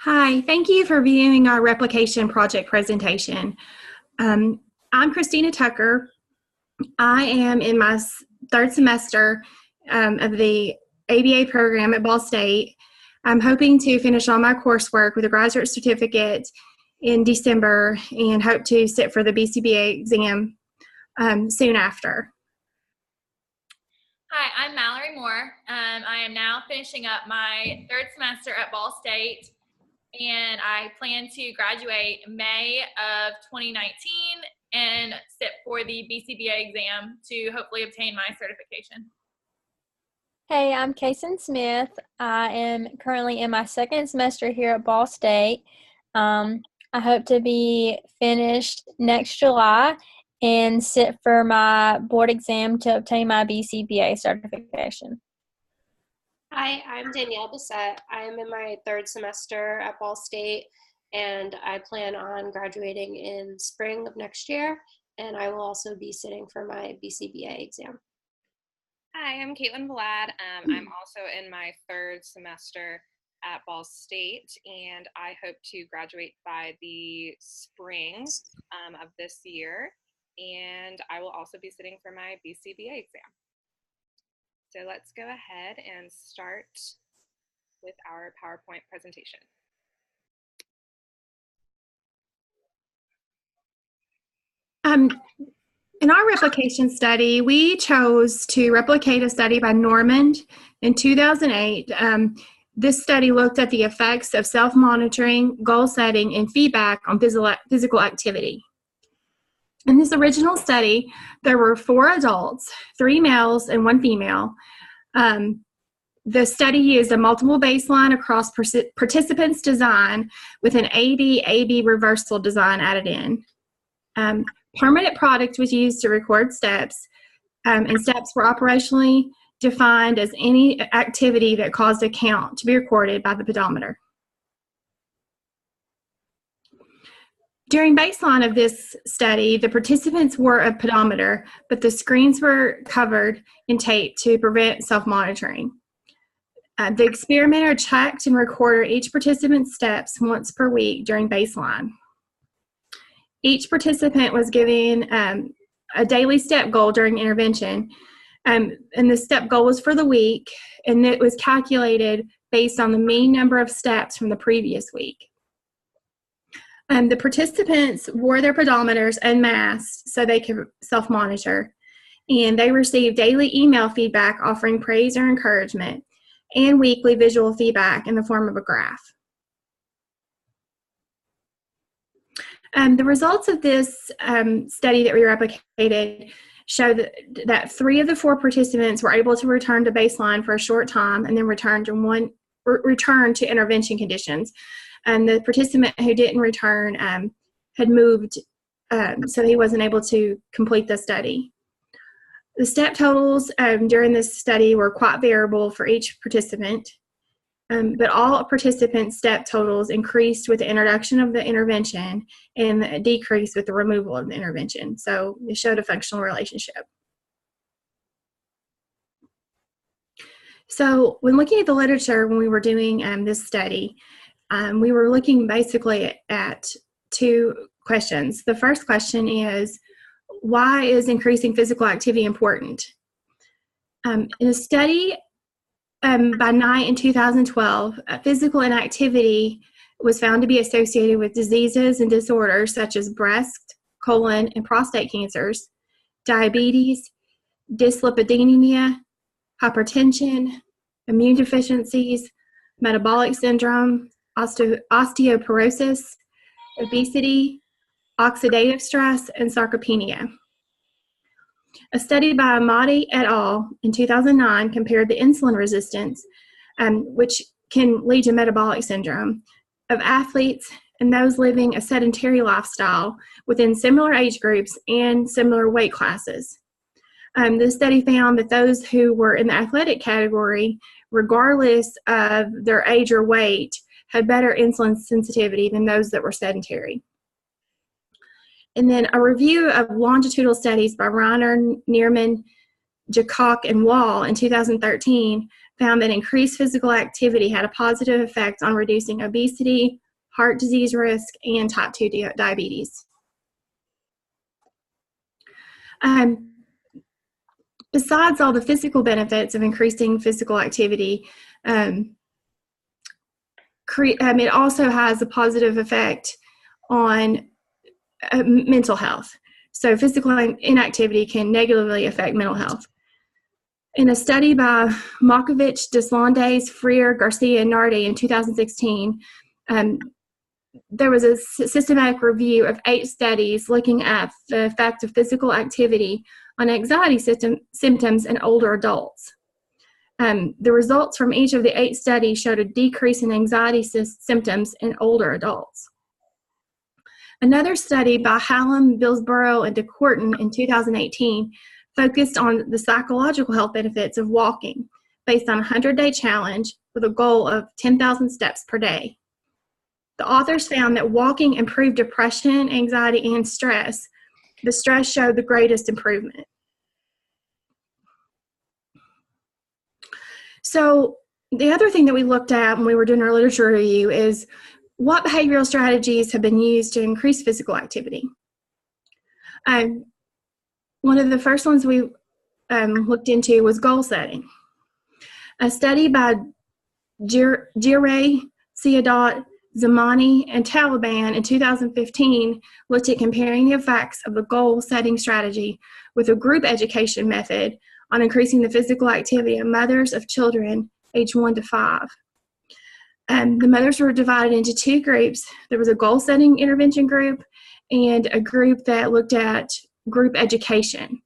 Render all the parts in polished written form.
Hi, thank you for viewing our replication project presentation. I'm Christina Tucker. I am in my third semester of the ABA program at Ball State. I'm hoping to finish all my coursework with a graduate certificate in December and hope to sit for the BCBA exam soon after. Hi, I'm Mallory Moore. I am now finishing up my third semester at Ball State, and I plan to graduate May of 2019 and sit for the BCBA exam to hopefully obtain my certification. Hey, I'm Kason Smith. I am currently in my second semester here at Ball State. I hope to be finished next July and sit for my board exam to obtain my BCBA certification. Hi, I'm Danielle Bissett. I am in my third semester at Ball State, and I plan on graduating in spring of next year, and I will also be sitting for my BCBA exam. Hi, I'm Caitlin Vlad. I'm also in my third semester at Ball State, and I hope to graduate by the spring of this year, and I will also be sitting for my BCBA exam. So let's go ahead and start with our PowerPoint presentation. In our replication study, we chose to replicate a study by Normand in 2008. This study looked at the effects of self-monitoring, goal setting, and feedback on physical activity. In this original study, there were 4 adults, 3 males and 1 female. The study used a multiple baseline across participants design with an AD-AB reversal design added in. Permanent product was used to record steps, and steps were operationally defined as any activity that caused a count to be recorded by the pedometer. During baseline of this study, the participants wore a pedometer, but the screens were covered in tape to prevent self-monitoring. The experimenter checked and recorded each participant's steps once per week during baseline. Each participant was given a daily step goal during intervention, and the step goal was for the week, and it was calculated based on the mean number of steps from the previous week. The participants wore their pedometers unmasked so they could self-monitor, and they received daily email feedback offering praise or encouragement, and weekly visual feedback in the form of a graph. The results of this study that we replicated show that 3 of the 4 participants were able to return to baseline for a short time and then return to intervention conditions. And the participant who didn't return had moved, so he wasn't able to complete the study. The step totals during this study were quite variable for each participant. But all participants' step totals increased with the introduction of the intervention and decreased with the removal of the intervention. So it showed a functional relationship. So when looking at the literature when we were doing this study, we were looking basically at 2 questions. The first question is, why is increasing physical activity important? In a study by Knight in 2012, physical inactivity was found to be associated with diseases and disorders such as breast, colon, and prostate cancers, diabetes, dyslipidemia, hypertension, immune deficiencies, metabolic syndrome, osteoporosis, obesity, oxidative stress, and sarcopenia. A study by Amati et al. In 2009 compared the insulin resistance, which can lead to metabolic syndrome, of athletes and those living a sedentary lifestyle within similar age groups and similar weight classes. The study found that those who were in the athletic category, regardless of their age or weight, had better insulin sensitivity than those that were sedentary. And then a review of longitudinal studies by Reiner, Neerman, Jacock and Wall in 2013 found that increased physical activity had a positive effect on reducing obesity, heart disease risk, and type 2 diabetes. Besides all the physical benefits of increasing physical activity, it also has a positive effect on mental health. So physical inactivity can negatively affect mental health. In a study by Malkovich, Deslandes, Freer, Garcia, and Nardi in 2016, there was a systematic review of 8 studies looking at the effect of physical activity on anxiety symptoms in older adults. The results from each of the 8 studies showed a decrease in anxiety symptoms in older adults. Another study by Hallam, Billsborough, and DeCourton in 2018 focused on the psychological health benefits of walking based on a 100-day challenge with a goal of 10,000 steps per day. The authors found that walking improved depression, anxiety, and stress. The stress showed the greatest improvement. So the other thing that we looked at when we were doing our literature review is what behavioral strategies have been used to increase physical activity. One of the first ones we looked into was goal setting. A study by Giray, Ciadat, Zamani, and Taliban in 2015 looked at comparing the effects of the goal-setting strategy with a group education method on increasing the physical activity of mothers of children aged 1 to 5. The mothers were divided into 2 groups. There was a goal-setting intervention group and a group that looked at group education.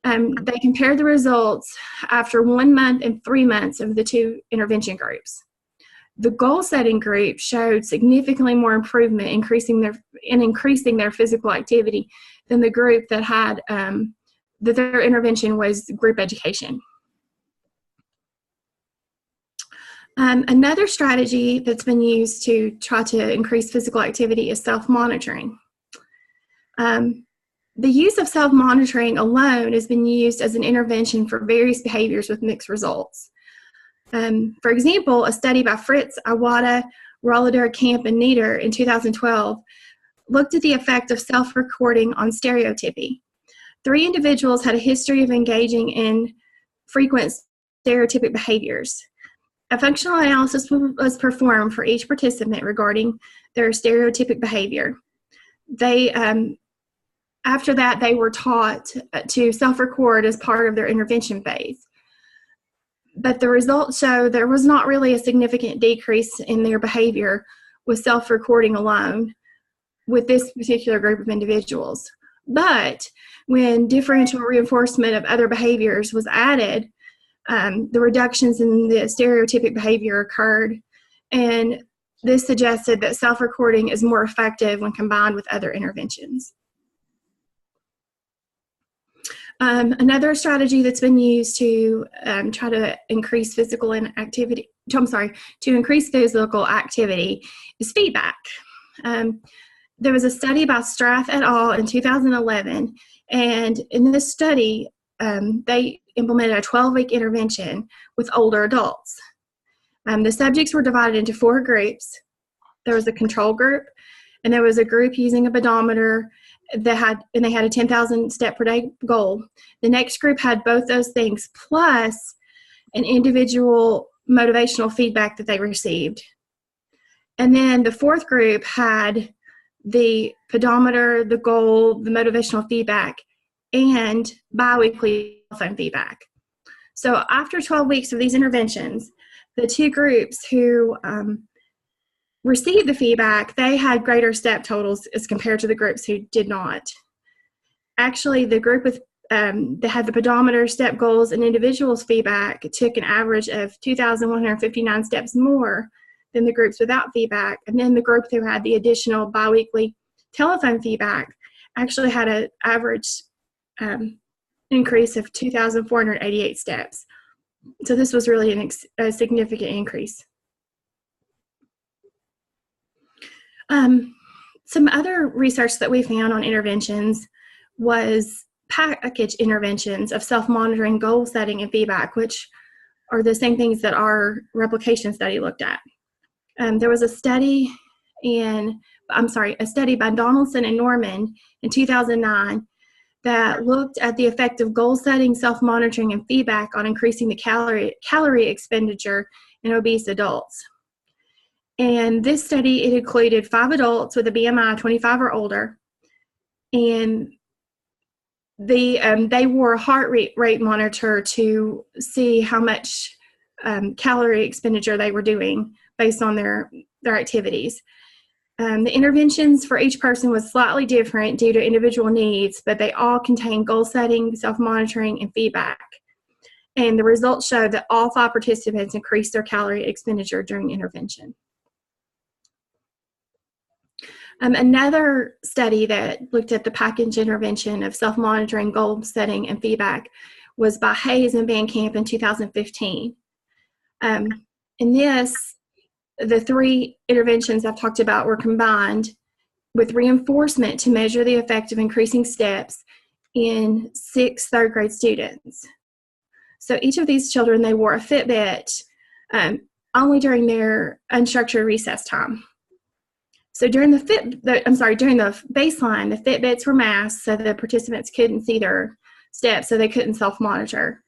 They compared the results after 1 month and 3 months of the 2 intervention groups. The goal-setting group showed significantly more improvement in increasing their physical activity than the group that had that their intervention was group education. Another strategy that's been used to try to increase physical activity is self-monitoring. The use of self-monitoring alone has been used as an intervention for various behaviors with mixed results. For example, a study by Fritz, Iwata, Rollader, Camp, and Nieder in 2012 looked at the effect of self-recording on stereotypy. 3 individuals had a history of engaging in frequent stereotypic behaviors. A functional analysis was performed for each participant regarding their stereotypic behavior. After that, they were taught to self-record as part of their intervention phase. But the results show there was not really a significant decrease in their behavior with self-recording alone with this particular group of individuals. But when differential reinforcement of other behaviors was added, the reductions in the stereotypic behavior occurred, and this suggested that self-recording is more effective when combined with other interventions. Another strategy that's been used to try to increase physical activity is feedback. There was a study by Strath et al. In 2011, and in this study, they implemented a 12-week intervention with older adults. The subjects were divided into 4 groups. There was a control group, and there was a group using a pedometer they had a 10,000 step per day goal. The next group had both those things plus an individual motivational feedback that they received. And then the 4th group had the pedometer, the goal, the motivational feedback, and biweekly phone feedback. So after 12 weeks of these interventions, the 2 groups who received the feedback, they had greater step totals as compared to the groups who did not. Actually, the group with that had the pedometer, step goals, and individuals feedback took an average of 2,159 steps more than the groups without feedback. And then the group who had the additional biweekly telephone feedback actually had an average increase of 2,488 steps. So this was really a significant increase. Some other research that we found on interventions was package interventions of self-monitoring, goal setting, and feedback, which are the same things that our replication study looked at. There was a study by Donaldson and Norman in 2009 that looked at the effect of goal setting, self-monitoring, and feedback on increasing the calorie expenditure in obese adults. And this study, it included 5 adults with a BMI 25 or older, and they wore a heart rate monitor to see how much calorie expenditure they were doing based on their activities. The interventions for each person was slightly different due to individual needs, but they all contained goal setting, self-monitoring, and feedback. And the results showed that all 5 participants increased their calorie expenditure during intervention. Another study that looked at the package intervention of self-monitoring, goal setting, and feedback was by Hayes and Van Camp in 2015. In this, the 3 interventions I've talked about were combined with reinforcement to measure the effect of increasing steps in 6 third-grade students. So each of these children, they wore a Fitbit only during their unstructured recess time. So during the baseline, the Fitbits were masked so the participants couldn't see their steps, so they couldn't self-monitor.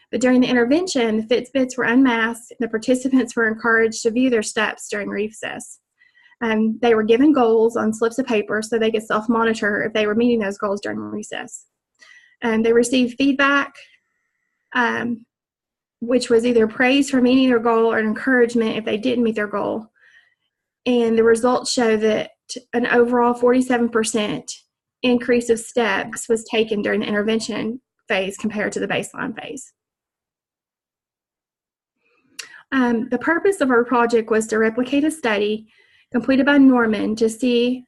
But during the intervention, the Fitbits were unmasked. The participants were encouraged to view their steps during recess. They were given goals on slips of paper so they could self-monitor if they were meeting those goals during recess. They received feedback, which was either praise for meeting their goal or encouragement if they didn't meet their goal. And the results show that an overall 47% increase of steps was taken during the intervention phase compared to the baseline phase. The purpose of our project was to replicate a study completed by Norman to see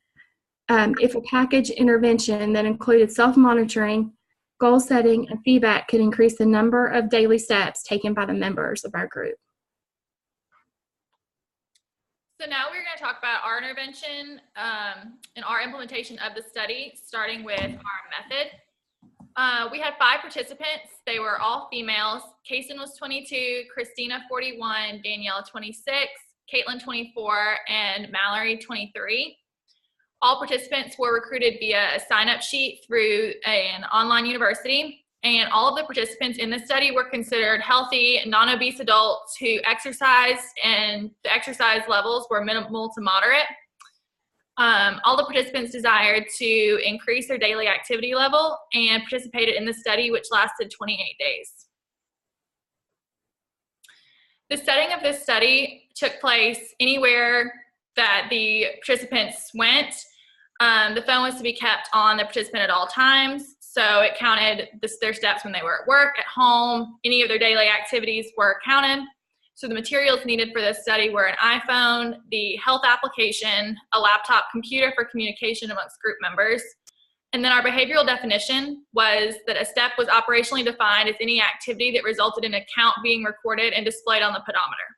if a package intervention that included self-monitoring, goal setting, and feedback could increase the number of daily steps taken by the members of our group. So now we're going to talk about our intervention and our implementation of the study, starting with our method. We had 5 participants. They were all females. Kaysen was 22, Christina 41, Danielle 26, Caitlin 24, and Mallory 23. All participants were recruited via a sign-up sheet through an online university, and all of the participants in the study were considered healthy, non-obese adults who exercised, and the exercise levels were minimal to moderate. All the participants desired to increase their daily activity level and participated in the study, which lasted 28 days. The setting of this study took place anywhere that the participants went. The phone was to be kept on the participant at all times, so it counted their steps when they were at work, at home, any of their daily activities were counted. So the materials needed for this study were an iPhone, the health application, a laptop computer for communication amongst group members. And then our behavioral definition was that a step was operationally defined as any activity that resulted in a count being recorded and displayed on the pedometer.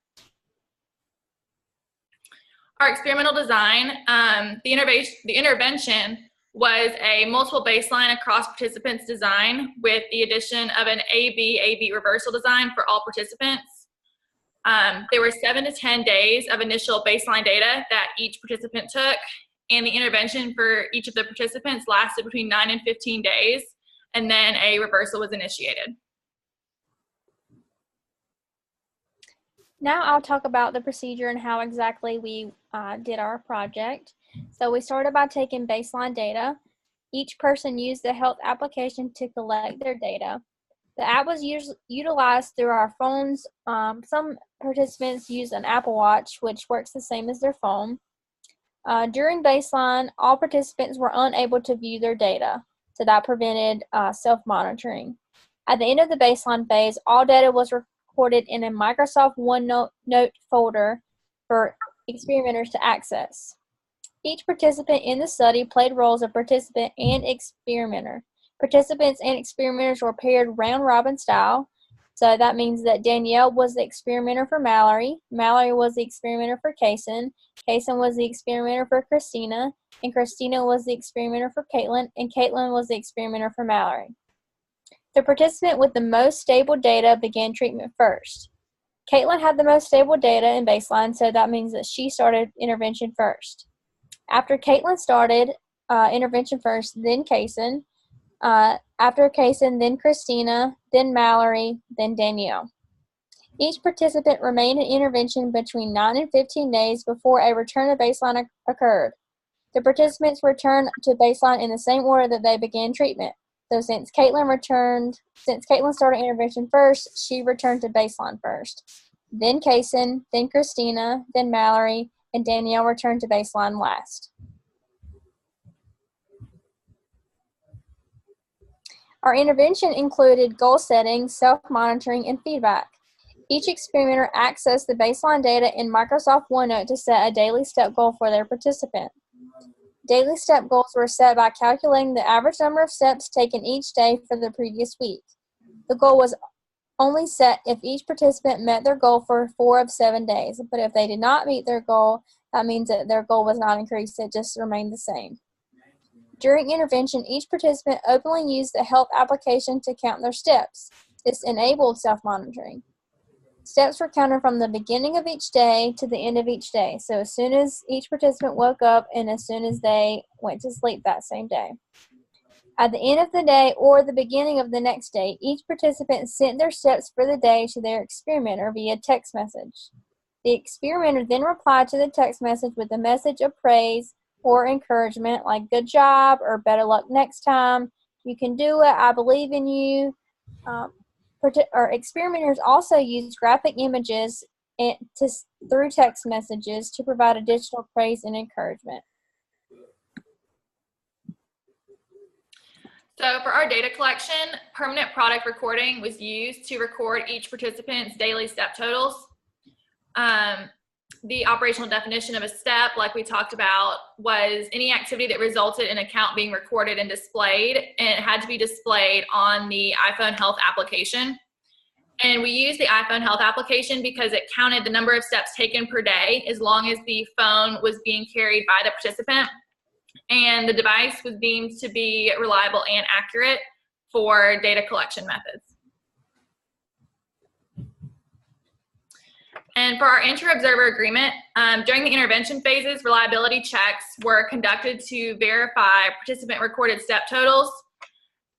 Our experimental design, the intervention was a multiple baseline across participants design with the addition of an A-B reversal design for all participants. There were 7 to 10 days of initial baseline data that each participant took, and the intervention for each of the participants lasted between 9 and 15 days, and then a reversal was initiated. Now I'll talk about the procedure and how exactly we did our project. So we started by taking baseline data. Each person used the health application to collect their data. The app was utilized through our phones. Some participants used an Apple Watch, which works the same as their phone. During baseline, all participants were unable to view their data, so that prevented self-monitoring. At the end of the baseline phase, all data was recorded in a Microsoft OneNote folder for experimenters to access. Each participant in the study played roles of participant and experimenter. Participants and experimenters were paired round-robin style. So that means that Danielle was the experimenter for Mallory, Mallory was the experimenter for Kaysen, Kaysen was the experimenter for Christina, and Christina was the experimenter for Caitlin, and Caitlin was the experimenter for Mallory. The participant with the most stable data began treatment first. Caitlin had the most stable data in baseline, so that means that she started intervention first. After Caitlin started intervention first, then Kaysen. After Kaysen, then Christina, then Mallory, then Danielle. Each participant remained in intervention between 9 and 15 days before a return to baseline occurred. The participants returned to baseline in the same order that they began treatment. So since Caitlin started intervention first, she returned to baseline first. Then Kaysen, then Christina, then Mallory, and Danielle returned to baseline last. Our intervention included goal setting, self-monitoring, and feedback. Each experimenter accessed the baseline data in Microsoft OneNote to set a daily step goal for their participant. Daily step goals were set by calculating the average number of steps taken each day for the previous week. The goal was only set if each participant met their goal for 4 of 7 days, but if they did not meet their goal, that means that their goal was not increased, it just remained the same. During intervention, each participant openly used the health application to count their steps. This enabled self-monitoring. Steps were counted from the beginning of each day to the end of each day, so as soon as each participant woke up and as soon as they went to sleep that same day. At the end of the day or the beginning of the next day, each participant sent their steps for the day to their experimenter via text message. The experimenter then replied to the text message with a message of praise or encouragement like good job or better luck next time, you can do it, I believe in you. Experimenters also used graphic images through text messages to provide additional praise and encouragement. So for our data collection, permanent product recording was used to record each participant's daily step totals. The operational definition of a step, like we talked about, was any activity that resulted in a count being recorded and displayed, and it had to be displayed on the iPhone Health application. And we used the iPhone Health application because it counted the number of steps taken per day as long as the phone was being carried by the participant. And the device was deemed to be reliable and accurate for data collection methods. And for our inter-observer agreement, during the intervention phases, reliability checks were conducted to verify participant recorded step totals.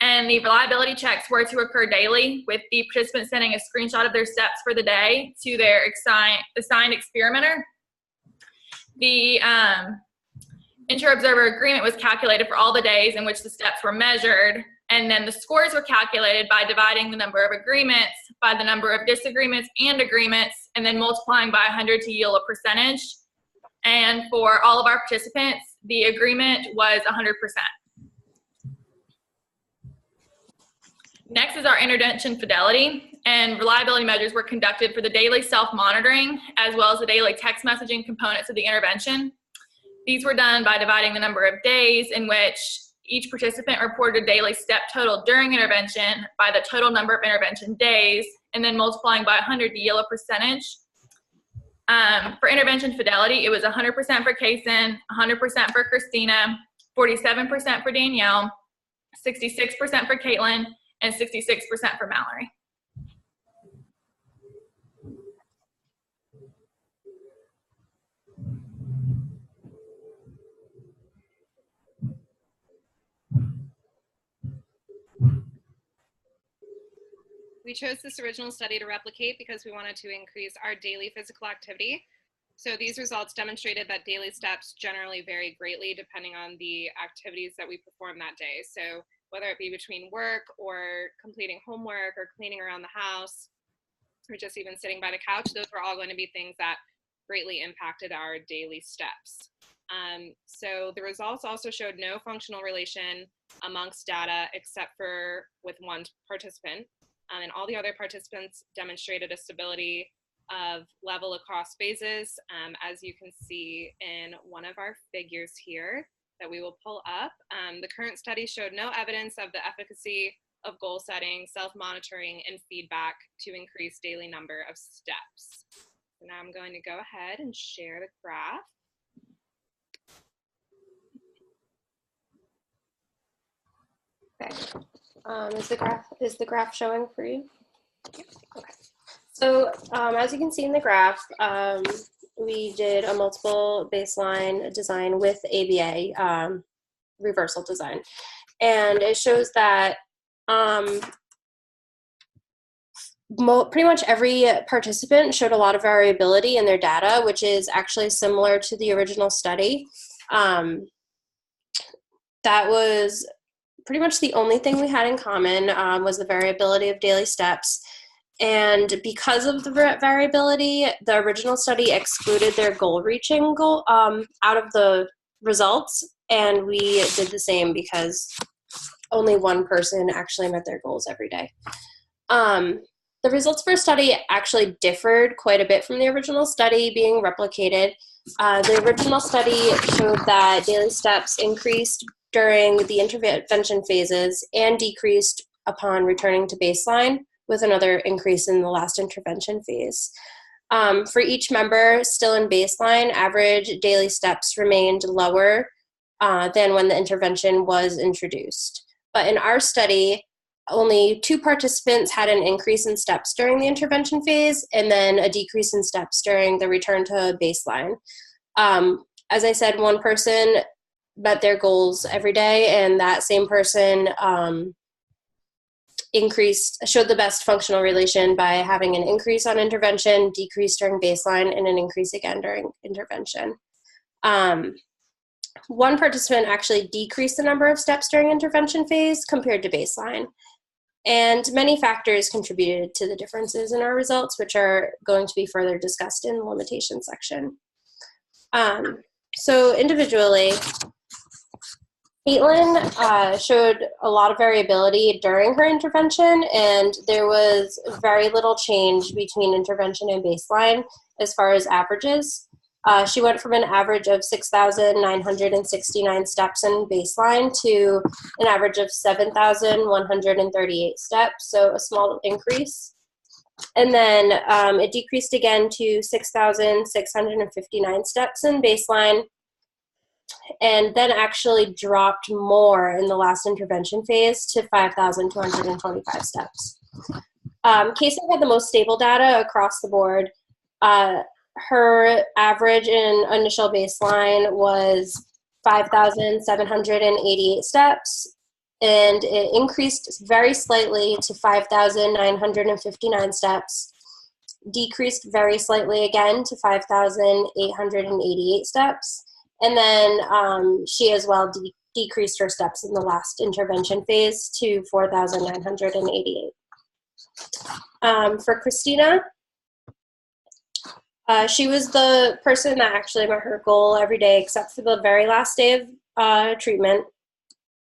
And the reliability checks were to occur daily, with the participant sending a screenshot of their steps for the day to their assigned experimenter. The inter-observer agreement was calculated for all the days in which the steps were measured, and then the scores were calculated by dividing the number of agreements by the number of disagreements and agreements, and then multiplying by 100 to yield a percentage. And for all of our participants, the agreement was 100%. Next is our intervention fidelity, and reliability measures were conducted for the daily self-monitoring as well as the daily text messaging components of the intervention. These were done by dividing the number of days in which each participant reported a daily step total during intervention by the total number of intervention days, and then multiplying by 100 to yield a percentage. For intervention fidelity, it was 100% for Kaysen, 100% for Christina, 47% for Danielle, 66% for Caitlin, and 66% for Mallory. We chose this original study to replicate because we wanted to increase our daily physical activity. So these results demonstrated that daily steps generally vary greatly depending on the activities that we perform that day. So whether it be between work or completing homework or cleaning around the house or just even sitting by the couch, those were all going to be things that greatly impacted our daily steps. So the results also showed no functional relation amongst data except for with one participant. And all the other participants demonstrated a stability of level across phases, as you can see in one of our figures here that we will pull up. The current study showed no evidence of the efficacy of goal setting, self-monitoring, and feedback to increase daily number of steps. So now I'm going to go ahead and share the graph. Okay. Is the graph showing for you? Okay. So as you can see in the graph, we did a multiple baseline design with ABA reversal design, and it shows that pretty much every participant showed a lot of variability in their data, which is actually similar to the original study. That was pretty much the only thing we had in common, was the variability of daily steps. And because of the variability, the original study excluded their goal-reaching goal out of the results, and we did the same because only one person actually met their goals every day. The results for study actually differed quite a bit from the original study being replicated. The original study showed that daily steps increased during the intervention phases and decreased upon returning to baseline, with another increase in the last intervention phase. For each member still in baseline, average daily steps remained lower than when the intervention was introduced. But in our study, only 2 participants had an increase in steps during the intervention phase, and then a decrease in steps during the return to baseline. As I said, one person met their goals every day, and that same person showed the best functional relation by having an increase on intervention, decrease during baseline, and an increase again during intervention. One participant actually decreased the number of steps during intervention phase compared to baseline. And many factors contributed to the differences in our results, which are going to be further discussed in the limitation section. So individually, Caitlin showed a lot of variability during her intervention, and there was very little change between intervention and baseline as far as averages. She went from an average of 6,969 steps in baseline to an average of 7,138 steps, so a small increase. And then it decreased again to 6,659 steps in baseline, and then actually dropped more in the last intervention phase to 5,225 steps. Casey had the most stable data across the board. Her average in initial baseline was 5,788 steps, and it increased very slightly to 5,959 steps, decreased very slightly again to 5,888 steps, and then she as well decreased her steps in the last intervention phase to 4,988. For Christina, she was the person that actually met her goal every day except for the very last day of treatment.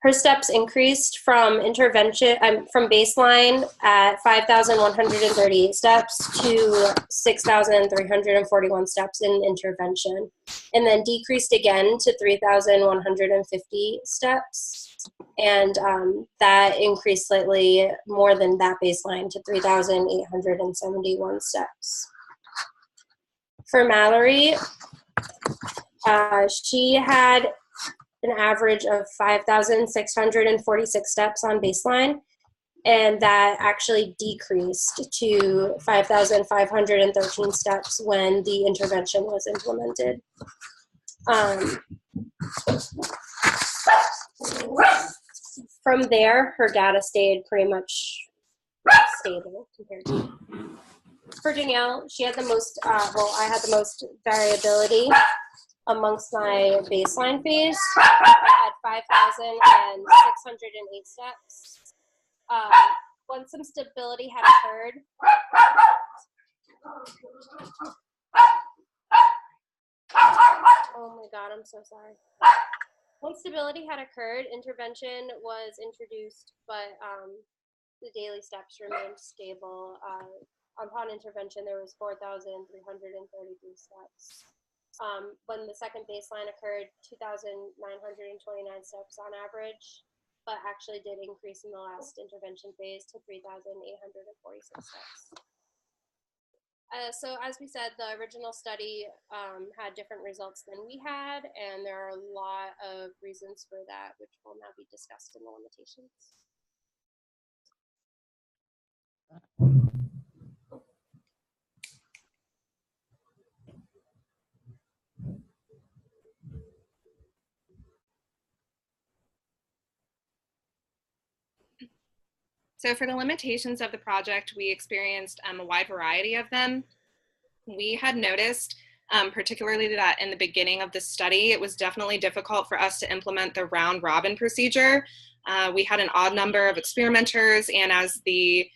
Her steps increased from baseline at 5,138 steps to 6,341 steps in intervention, and then decreased again to 3,150 steps, and that increased slightly more than that baseline to 3,871 steps. For Mallory, she had an average of 5,646 steps on baseline, and that actually decreased to 5,513 steps when the intervention was implemented. From there, her data stayed pretty much stable compared to. For Danielle, she had the most, I had the most variability amongst my baseline phase. I had 5,608 steps. Once some stability had occurred, oh my God, I'm so sorry. Once stability had occurred, intervention was introduced, but the daily steps remained stable. Upon intervention, there was 4,333 steps. When the second baseline occurred, 2,929 steps on average, but actually did increase in the last intervention phase to 3,846 steps. So as we said, the original study had different results than we had, and there are a lot of reasons for that, which will now be discussed in the limitations. So for the limitations of the project, we experienced a wide variety of them. We had noticed, particularly that in the beginning of the study, it was definitely difficult for us to implement the round robin procedure. We had an odd number of experimenters, and as the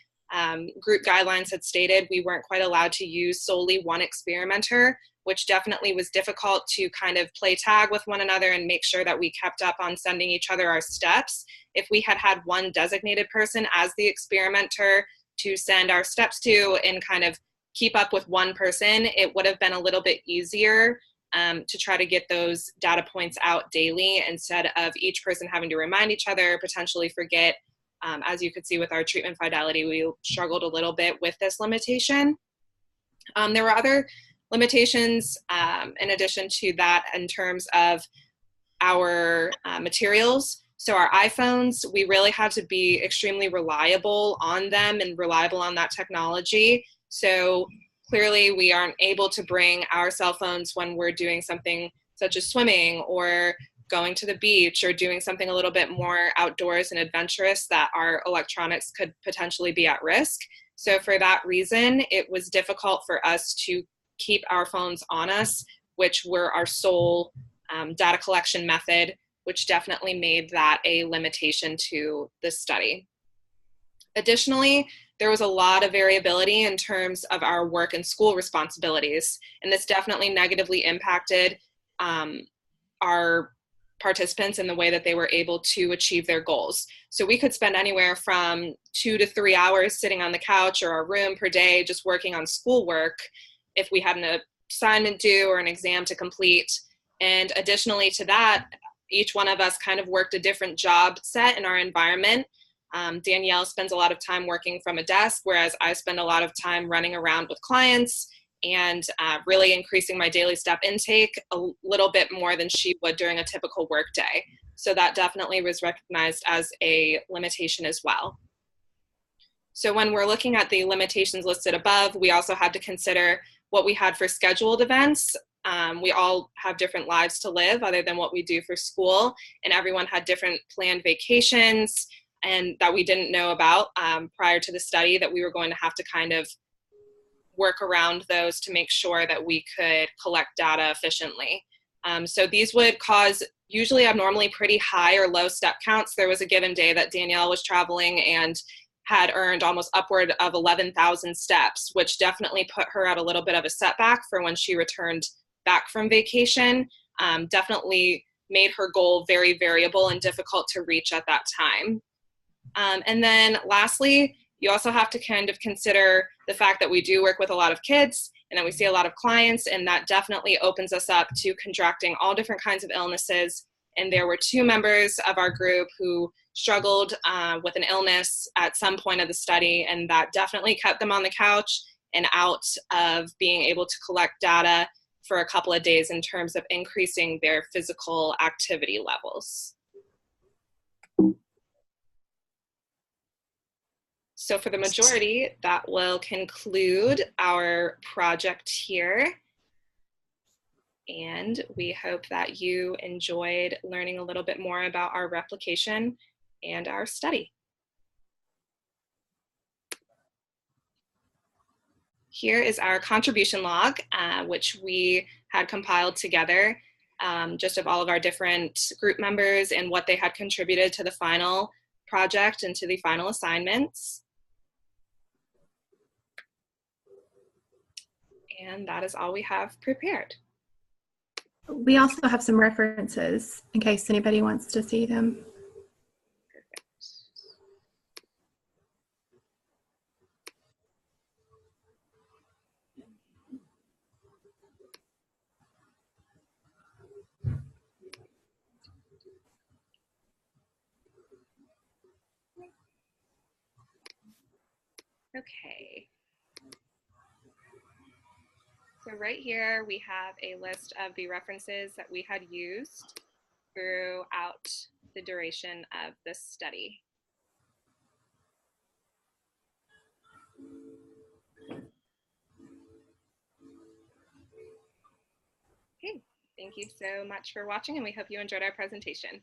group guidelines had stated, we weren't quite allowed to use solely one experimenter, which definitely was difficult to kind of play tag with one another and make sure that we kept up on sending each other our steps. If we had had one designated person as the experimenter to send our steps to and kind of keep up with one person, it would have been a little bit easier to try to get those data points out daily instead of each person having to remind each other, potentially forget. As you could see with our treatment fidelity, we struggled a little bit with this limitation. There were other limitations in addition to that in terms of our materials. So our iPhones, we really had to be extremely reliable on them and reliable on that technology. So clearly we aren't able to bring our cell phones when we're doing something such as swimming or going to the beach or doing something a little bit more outdoors and adventurous that our electronics could potentially be at risk. So for that reason, it was difficult for us to keep our phones on us, which were our sole data collection method, which definitely made that a limitation to the study. Additionally, there was a lot of variability in terms of our work and school responsibilities, and this definitely negatively impacted our participants in the way that they were able to achieve their goals. So we could spend anywhere from 2 to 3 hours sitting on the couch or our room per day just working on schoolwork if we had an assignment due or an exam to complete. And additionally to that, each one of us kind of worked a different job set in our environment. Danielle spends a lot of time working from a desk, whereas I spend a lot of time running around with clients and really increasing my daily step intake a little bit more than she would during a typical work day. So that definitely was recognized as a limitation as well. So when we're looking at the limitations listed above, we also had to consider what we had for scheduled events. We all have different lives to live other than what we do for school, and everyone had different planned vacations and that we didn't know about prior to the study, that we were going to have to kind of work around those to make sure that we could collect data efficiently. So these would cause usually abnormally pretty high or low step counts. There was a given day that Danielle was traveling and had earned almost upward of 11,000 steps, which definitely put her at a little bit of a setback for when she returned back from vacation. Definitely made her goal very variable and difficult to reach at that time. And then lastly, you also have to kind of consider the fact that we do work with a lot of kids and that we see a lot of clients, and that definitely opens us up to contracting all different kinds of illnesses. And there were 2 members of our group who struggled with an illness at some point of the study, and that definitely kept them on the couch and out of being able to collect data for a couple of days in terms of increasing their physical activity levels. So for the majority, that will conclude our project here. And we hope that you enjoyed learning a little bit more about our replication and our study. Here is our contribution log, which we had compiled together, just of all of our different group members and what they had contributed to the final project and to the final assignments. And that is all we have prepared. We also have some references in case anybody wants to see them. Okay. So right here, we have a list of the references that we had used throughout the duration of this study. Thank you so much for watching, and we hope you enjoyed our presentation.